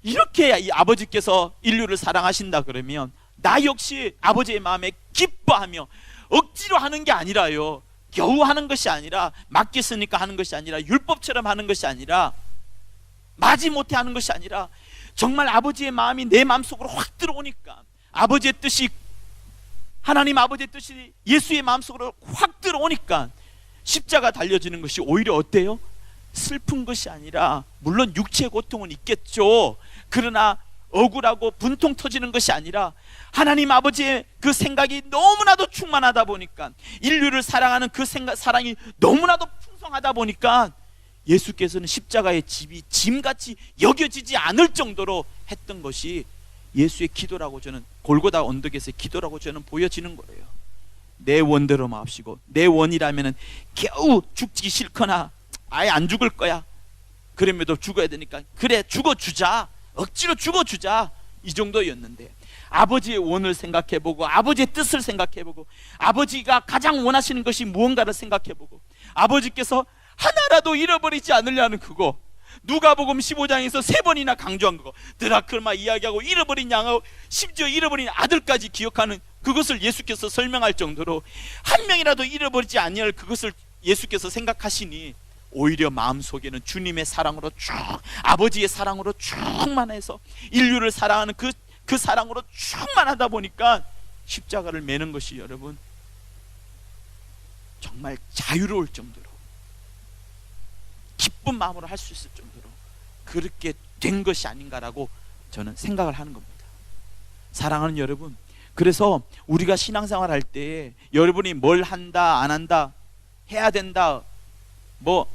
이렇게 이 아버지께서 인류를 사랑하신다 그러면 나 역시 아버지의 마음에 기뻐하며, 억지로 하는 게 아니라요, 겨우 하는 것이 아니라, 맡겼으니까 하는 것이 아니라, 율법처럼 하는 것이 아니라, 마지못해 하는 것이 아니라, 정말 아버지의 마음이 내 마음속으로 확 들어오니까, 아버지의 뜻이, 하나님 아버지의 뜻이 예수의 마음속으로 확 들어오니까 십자가 달려지는 것이 오히려 어때요? 슬픈 것이 아니라, 물론 육체의 고통은 있겠죠. 그러나 억울하고 분통 터지는 것이 아니라 하나님 아버지의 그 생각이 너무나도 충만하다 보니까, 인류를 사랑하는 그 사랑이 너무나도 풍성하다 보니까 예수께서는 십자가의 집이 짐같이 여겨지지 않을 정도로 했던 것이 예수의 기도라고, 저는 골고다 언덕에서의 기도라고 저는 보여지는 거예요. 내 원대로 마옵시고, 내 원이라면 겨우 죽기 싫거나 아예 안 죽을 거야, 그럼에도 죽어야 되니까 그래 죽어주자, 억지로 죽어주자, 이 정도였는데 아버지의 원을 생각해보고, 아버지의 뜻을 생각해보고, 아버지가 가장 원하시는 것이 무언가를 생각해보고, 아버지께서 하나라도 잃어버리지 않으려는 그거, 누가복음 15장에서 3번이나 강조한 그거, 드라크마 이야기하고 잃어버린 양하고 심지어 잃어버린 아들까지 기억하는 그것을 예수께서 설명할 정도로 한 명이라도 잃어버리지 아니할 그것을 예수께서 생각하시니, 오히려 마음속에는 주님의 사랑으로 쭉, 아버지의 사랑으로 충만해서 인류를 사랑하는 그 사랑으로 충만하다 보니까 십자가를 매는 것이, 여러분, 정말 자유로울 정도로, 기쁜 마음으로 할 수 있을 정도로 그렇게 된 것이 아닌가라고 저는 생각을 하는 겁니다. 사랑하는 여러분, 그래서 우리가 신앙생활 할 때 여러분이 뭘 한다 안 한다, 해야 된다, 뭐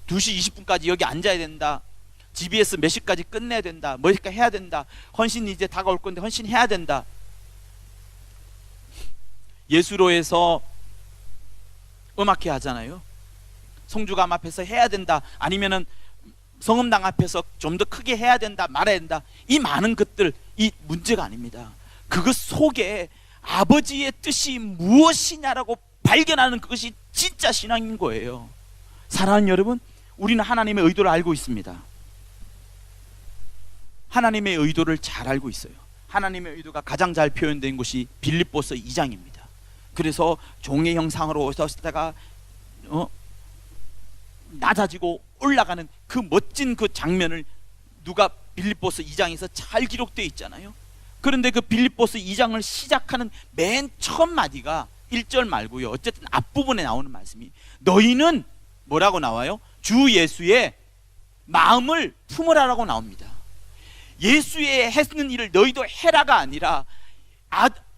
2시 20분까지 여기 앉아야 된다, GBS 몇 시까지 끝내야 된다, 뭐니까 해야 된다, 헌신이 이제 다가올 건데 헌신해야 된다. 예수로에서 음악회 하잖아요. 성주감 앞에서 해야 된다, 아니면은 성음당 앞에서 좀 더 크게 해야 된다, 말해야 된다. 이 많은 것들, 이 문제가 아닙니다. 그것 속에 아버지의 뜻이 무엇이냐라고 발견하는 그것이 진짜 신앙인 거예요. 사랑하는 여러분, 우리는 하나님의 의도를 알고 있습니다. 하나님의 의도를 잘 알고 있어요. 하나님의 의도가 가장 잘 표현된 곳이 빌립보서 2장입니다. 그래서 종의 형상으로 오셨다가 낮아지고 올라가는 그 멋진 그 장면을 누가 빌립보서 2장에서 잘 기록되어 있잖아요. 그런데 그 빌립보서 2장을 시작하는 맨 처음 마디가 1절 말고요, 어쨌든 앞부분에 나오는 말씀이 너희는 뭐라고 나와요? 주 예수의 마음을 품으라라고 나옵니다. 예수의 했는 일을 너희도 해라가 아니라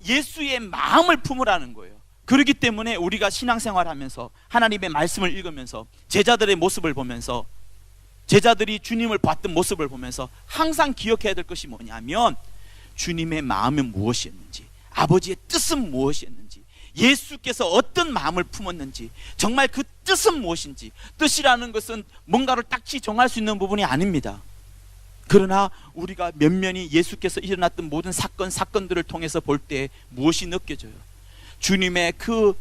예수의 마음을 품으라는 거예요. 그렇기 때문에 우리가 신앙생활하면서 하나님의 말씀을 읽으면서 제자들의 모습을 보면서, 제자들이 주님을 봤던 모습을 보면서 항상 기억해야 될 것이 뭐냐면 주님의 마음은 무엇이었는지, 아버지의 뜻은 무엇이었는지, 예수께서 어떤 마음을 품었는지, 정말 그 뜻은 무엇인지. 뜻이라는 것은 뭔가를 딱히 정할 수 있는 부분이 아닙니다. 그러나 우리가 면면히 예수께서 일어났던 모든 사건들을 통해서 볼 때 무엇이 느껴져요? 주님의 그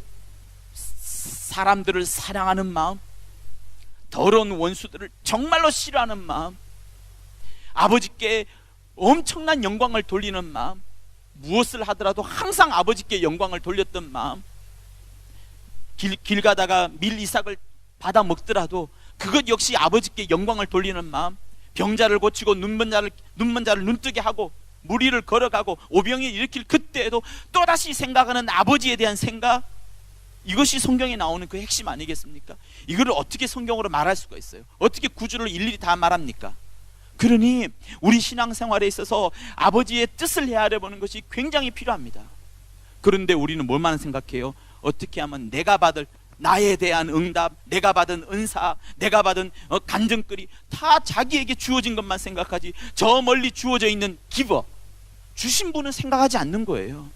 사람들을 사랑하는 마음, 더러운 원수들을 정말로 싫어하는 마음, 아버지께 엄청난 영광을 돌리는 마음, 무엇을 하더라도 항상 아버지께 영광을 돌렸던 마음, 길 가다가 밀 이삭을 받아 먹더라도 그것 역시 아버지께 영광을 돌리는 마음, 병자를 고치고 눈먼 자를 눈뜨게 하고 무리를 걸어가고 오병이 일으킬 그때에도 또다시 생각하는 아버지에 대한 생각, 이것이 성경에 나오는 그 핵심 아니겠습니까? 이거를 어떻게 성경으로 말할 수가 있어요? 어떻게 구주를 일일이 다 말합니까? 그러니 우리 신앙생활에 있어서 아버지의 뜻을 헤아려 보는 것이 굉장히 필요합니다. 그런데 우리는 뭘만 생각해요? 어떻게 하면 내가 받을 나에 대한 응답, 내가 받은 은사, 내가 받은 간증거리 다 자기에게 주어진 것만 생각하지, 저 멀리 주어져 있는 기버, 주신 분은 생각하지 않는 거예요.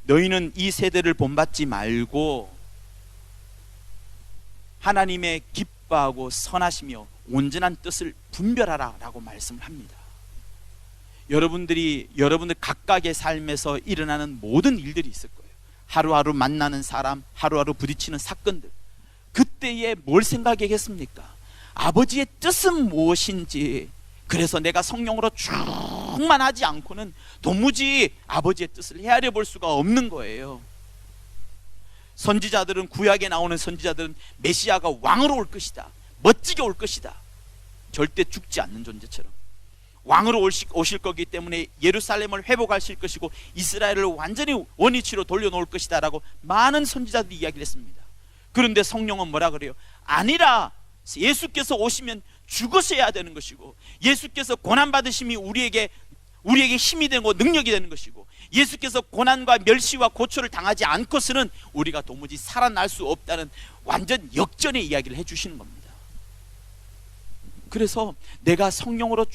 너희는 이 세대를 본받지 말고 하나님의 기뻐하고 선하시며 온전한 뜻을 분별하라 라고 말씀을 합니다. 여러분들 각각의 삶에서 일어나는 모든 일들이 있을 거예요. 하루하루 만나는 사람, 하루하루 부딪히는 사건들, 그때에 뭘 생각하겠습니까? 아버지의 뜻은 무엇인지. 그래서 내가 성령으로 충만하지 않고는 도무지 아버지의 뜻을 헤아려 볼 수가 없는 거예요. 선지자들은, 구약에 나오는 선지자들은 메시아가 왕으로 올 것이다, 멋지게 올 것이다, 절대 죽지 않는 존재처럼 왕으로 오실 거기 때문에 예루살렘을 회복하실 것이고 이스라엘을 완전히 원위치로 돌려놓을 것이다 라고 많은 선지자들이 이야기를 했습니다. 그런데 성령은 뭐라 그래요? 아니라 예수께서 오시면 죽으셔야 되는 것이고, 예수께서 고난받으심이 우리에게 힘이 되고 능력이 되는 것이고, 예수께서 고난과 멸시와 고초를 당하지 않고서는 우리가 도무지 살아날 수 없다는 완전 역전의 이야기를 해주시는 겁니다. 그래서 내가 성령으로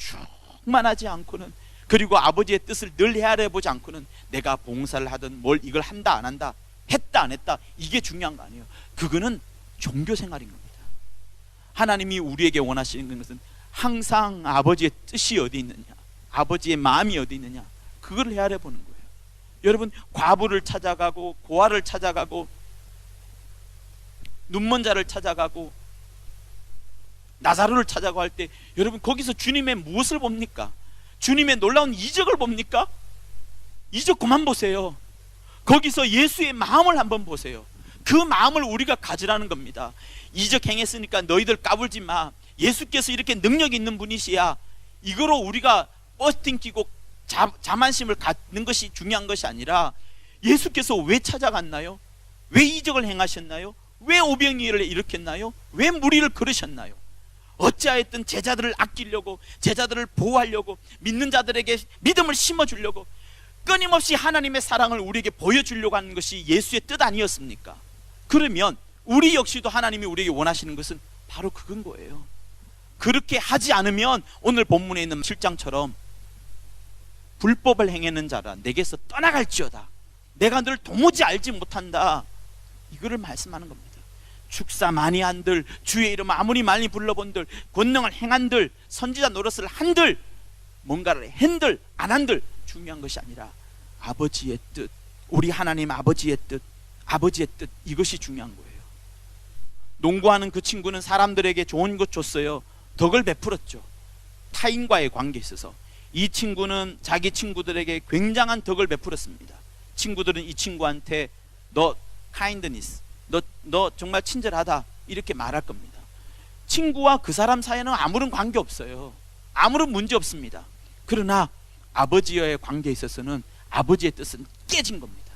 충만하지 않고는, 그리고 아버지의 뜻을 늘 헤아려 보지 않고는 내가 봉사를 하든 뭘 이걸 한다 안 한다, 했다 안 했다, 이게 중요한 거 아니에요. 그거는 종교생활인 겁니다. 하나님이 우리에게 원하시는 것은 항상 아버지의 뜻이 어디 있느냐, 아버지의 마음이 어디 있느냐, 그걸 헤아려 보는 거예요. 여러분, 과부를 찾아가고 고아를 찾아가고 눈먼 자를 찾아가고 나사로를 찾아가고 할 때 여러분, 거기서 주님의 무엇을 봅니까? 주님의 놀라운 이적을 봅니까? 이적 그만 보세요. 거기서 예수의 마음을 한번 보세요. 그 마음을 우리가 가지라는 겁니다. 이적 행했으니까 너희들 까불지 마, 예수께서 이렇게 능력 있는 분이시야, 이거로 우리가 버스팅 끼고 자만심을 갖는 것이 중요한 것이 아니라, 예수께서 왜 찾아갔나요? 왜 이적을 행하셨나요? 왜 오병이어를 일으켰나요? 왜 무리를 걸으셨나요? 어찌하였든 제자들을 아끼려고, 제자들을 보호하려고, 믿는 자들에게 믿음을 심어주려고 끊임없이 하나님의 사랑을 우리에게 보여주려고 하는 것이 예수의 뜻 아니었습니까? 그러면 우리 역시도 하나님이 우리에게 원하시는 것은 바로 그건 거예요. 그렇게 하지 않으면 오늘 본문에 있는 7장처럼 불법을 행하는 자라 내게서 떠나갈지어다. 내가 늘 도무지 알지 못한다. 이거를 말씀하는 겁니다. 축사 많이 한들, 주의 이름 아무리 많이 불러본들, 권능을 행한들, 선지자 노릇을 한들, 뭔가를 한들 안 한들 중요한 것이 아니라 아버지의 뜻, 우리 하나님 아버지의 뜻, 아버지의 뜻, 이것이 중요한 거예요. 농구하는 그 친구는 사람들에게 좋은 것 줬어요. 덕을 베풀었죠. 타인과의 관계에 있어서 이 친구는 자기 친구들에게 굉장한 덕을 베풀었습니다. 친구들은 이 친구한테 너 kindness, 너 정말 친절하다 이렇게 말할 겁니다. 친구와 그 사람 사이에는 아무런 관계 없어요. 아무런 문제 없습니다. 그러나 아버지와의 관계에 있어서는 아버지의 뜻은 깨진 겁니다.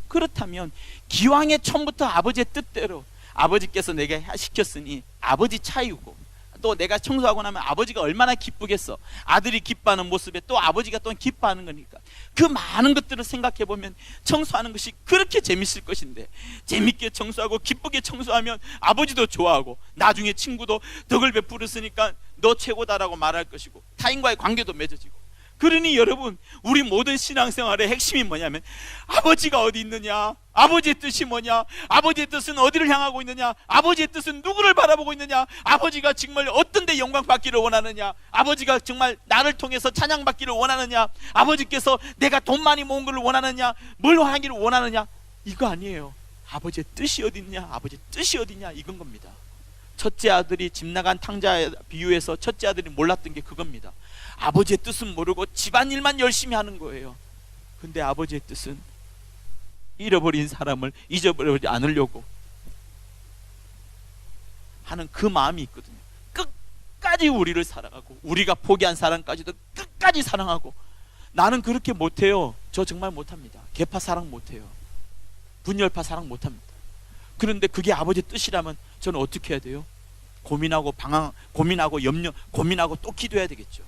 그렇다면 기왕에 처음부터 아버지의 뜻대로 아버지께서 내게 시켰으니 아버지 차이고, 또 내가 청소하고 나면 아버지가 얼마나 기쁘겠어. 아들이 기뻐하는 모습에 또 아버지가 또 기뻐하는 거니까 그 많은 것들을 생각해 보면 청소하는 것이 그렇게 재밌을 것인데, 재밌게 청소하고 기쁘게 청소하면 아버지도 좋아하고 나중에 친구도 덕을 베풀었으니까 너 최고다라고 말할 것이고 타인과의 관계도 맺어지고. 그러니 여러분, 우리 모든 신앙생활의 핵심이 뭐냐면 아버지가 어디 있느냐, 아버지의 뜻이 뭐냐, 아버지의 뜻은 어디를 향하고 있느냐, 아버지의 뜻은 누구를 바라보고 있느냐, 아버지가 정말 어떤 데 영광 받기를 원하느냐, 아버지가 정말 나를 통해서 찬양 받기를 원하느냐, 아버지께서 내가 돈 많이 모은 걸 원하느냐, 뭘 하기를 원하느냐, 이거 아니에요. 아버지의 뜻이 어디 있냐, 아버지의 뜻이 어디냐, 이건 겁니다. 첫째 아들이 집 나간 탕자 비유에서 첫째 아들이 몰랐던 게 그겁니다. 아버지의 뜻은 모르고 집안일만 열심히 하는 거예요. 근데 아버지의 뜻은 잃어버린 사람을 잊어버리지 않으려고 하는 그 마음이 있거든요. 끝까지 우리를 사랑하고 우리가 포기한 사람까지도 끝까지 사랑하고. 나는 그렇게 못해요. 저 정말 못합니다. 계파 사랑 못해요. 분열파 사랑 못합니다. 그런데 그게 아버지의 뜻이라면 저는 어떻게 해야 돼요? 고민하고 염려, 고민하고 또 기도해야 되겠죠.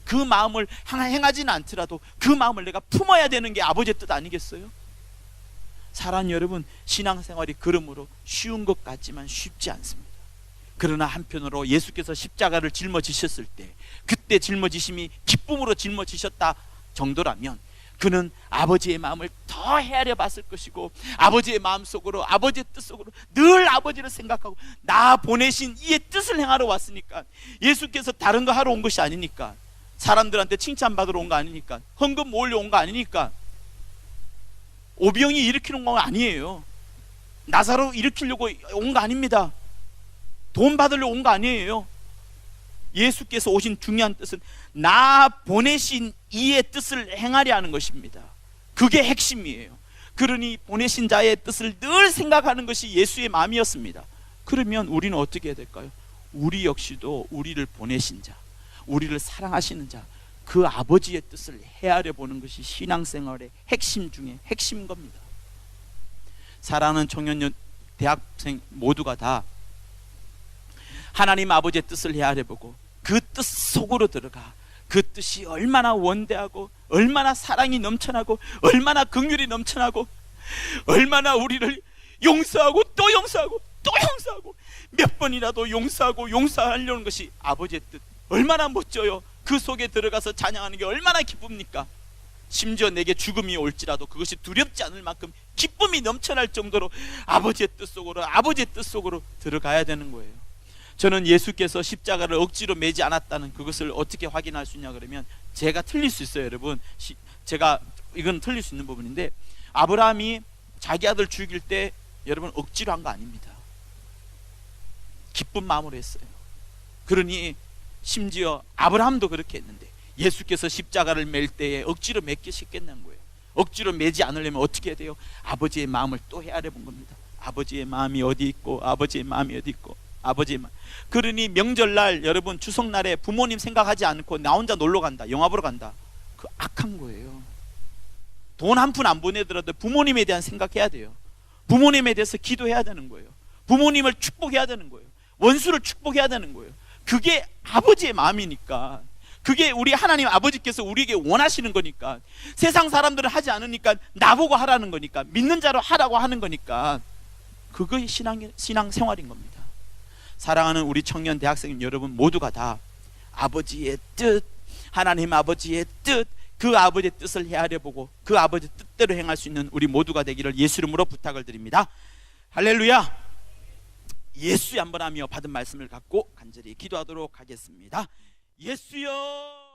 그 마음을 행하지는 않더라도 그 마음을 내가 품어야 되는 게 아버지의 뜻 아니겠어요? 사랑하는 여러분, 신앙생활이 그러므로 쉬운 것 같지만 쉽지 않습니다. 그러나 한편으로 예수께서 십자가를 짊어지셨을 때, 그때 짊어지심이 기쁨으로 짊어지셨다 정도라면 그는 아버지의 마음을 더 헤아려 봤을 것이고, 아버지의 마음속으로, 아버지의 뜻 속으로 늘 아버지를 생각하고, 나 보내신 이의 뜻을 행하러 왔으니까, 예수께서 다른 거 하러 온 것이 아니니까, 사람들한테 칭찬받으러 온 거 아니니까, 헌금 모으려 온 거 아니니까, 오병이 일으키는 건 아니에요. 나사로 일으키려고 온 거 아닙니다. 돈 받으려 온 거 아니에요. 예수께서 오신 중요한 뜻은 나 보내신 이의 뜻을 행하려 하는 것입니다. 그게 핵심이에요. 그러니 보내신 자의 뜻을 늘 생각하는 것이 예수의 마음이었습니다. 그러면 우리는 어떻게 해야 될까요? 우리 역시도 우리를 보내신 자, 우리를 사랑하시는 자, 그 아버지의 뜻을 헤아려 보는 것이 신앙생활의 핵심 중에 핵심인 겁니다. 사랑하는 청년, 대학생 모두가 다 하나님 아버지의 뜻을 헤아려 보고 그 뜻 속으로 들어가. 그 뜻이 얼마나 원대하고 얼마나 사랑이 넘쳐나고 얼마나 긍휼이 넘쳐나고 얼마나 우리를 용서하고 또 용서하고 또 용서하고 몇 번이라도 용서하고 용서하려는 것이 아버지의 뜻, 얼마나 멋져요. 그 속에 들어가서 찬양하는 게 얼마나 기쁩니까? 심지어 내게 죽음이 올지라도 그것이 두렵지 않을 만큼 기쁨이 넘쳐날 정도로 아버지의 뜻 속으로 들어가야 되는 거예요. 저는 예수께서 십자가를 억지로 매지 않았다는 그것을 어떻게 확인할 수 있냐 그러면, 제가 틀릴 수 있어요 여러분. 제가 이건 틀릴 수 있는 부분인데, 아브라함이 자기 아들 죽일 때 여러분 억지로 한 거 아닙니다. 기쁜 마음으로 했어요. 그러니 심지어 아브라함도 그렇게 했는데 예수께서 십자가를 맬 때에 억지로 맺기 쉽겠는 거예요. 억지로 매지 않으려면 어떻게 해야 돼요? 아버지의 마음을 또 헤아려 본 겁니다. 아버지의 마음이 어디 있고 아버지의 마음이 어디 있고 아버지의 마음. 그러니 명절날 여러분 추석날에 부모님 생각하지 않고 나 혼자 놀러 간다, 영화 보러 간다, 그 악한 거예요. 돈 한 푼 안 보내더라도 부모님에 대한 생각해야 돼요. 부모님에 대해서 기도해야 되는 거예요. 부모님을 축복해야 되는 거예요. 원수를 축복해야 되는 거예요. 그게 아버지의 마음이니까, 그게 우리 하나님 아버지께서 우리에게 원하시는 거니까, 세상 사람들은 하지 않으니까 나보고 하라는 거니까, 믿는 자로 하라고 하는 거니까, 그것이 신앙생활인 겁니다. 사랑하는 우리 청년 대학생 여러분 모두가 다 아버지의 뜻, 하나님 아버지의 뜻, 그 아버지의 뜻을 헤아려 보고 그 아버지의 뜻대로 행할 수 있는 우리 모두가 되기를 예수 이름으로 부탁을 드립니다. 할렐루야. 예수의 한번 하며 받은 말씀을 갖고 간절히 기도하도록 하겠습니다. 예수여.